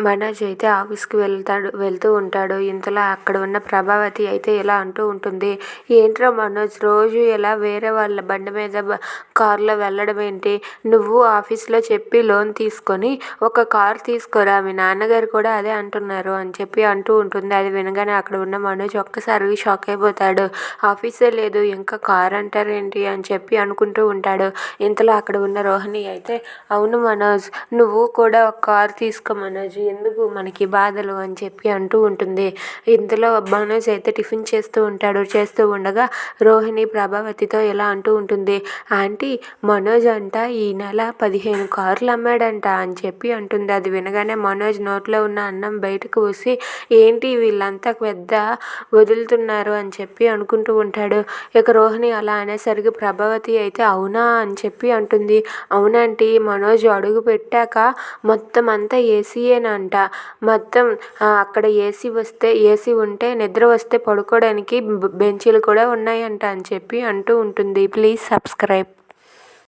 మనోజ్ అయితే ఆఫీస్కి వెళ్తూ ఉంటాడు. ఇంతలో అక్కడ ఉన్న ప్రభావతి అయితే ఇలా అంటూ ఉంటుంది, ఏంట్రా మనోజ్ రోజు ఇలా వేరే వాళ్ళ బండి మీద కారులో వెళ్ళడం ఏంటి? నువ్వు ఆఫీస్లో చెప్పి లోన్ తీసుకొని ఒక కారు తీసుకోరా, మీ నాన్నగారు కూడా అదే అంటున్నారు అని చెప్పి అంటూ ఉంటుంది. అది వినగానే అక్కడ ఉన్న మనోజ్ ఒక్కసారి షాక్ అయిపోతాడు. ఆఫీసే లేదు ఇంకా కారు అంటారేంటి అని చెప్పి అనుకుంటూ ఉంటాడు. ఇంతలో అక్కడ ఉన్న రోహిణి అయితే, అవును మనోజ్, నువ్వు కూడా ఒక కారు తీసుకో మనోజ్, ఎందుకు మనకి బాధలు అని చెప్పి అంటూ ఉంటుంది. ఇంతలో మనోజ్ అయితే టిఫిన్ చేస్తూ ఉంటాడు. చేస్తూ ఉండగా రోహిణి ప్రభావతితో ఇలా అంటూ ఉంటుంది, ఆంటీ మనోజ్ అంట ఈ నెల 15 కార్లు అమ్మాడంట అని చెప్పి అంటుంది. అది వినగానే మనోజ్ నోట్లో ఉన్న అన్నం బయటకు వచ్చి, ఏంటి వీళ్ళంతా పెద్ద వదులుతున్నారు అని చెప్పి అనుకుంటూ ఉంటాడు. ఇక రోహిణి అలా అనేసరికి ప్రభావతి అయితే అవునా అని చెప్పి అంటుంది. అవునంటీ, మనోజ్ అడుగు పెట్టాక మొత్తం అంతా ఏసీయేనంట. మొత్తం అక్కడ ఏసీ ఉంటే నిద్ర వస్తే పడుకోవడానికి బెంచీలు కూడా ఉన్నాయంట అని చెప్పి అంటూ ఉంటుంది. Please subscribe.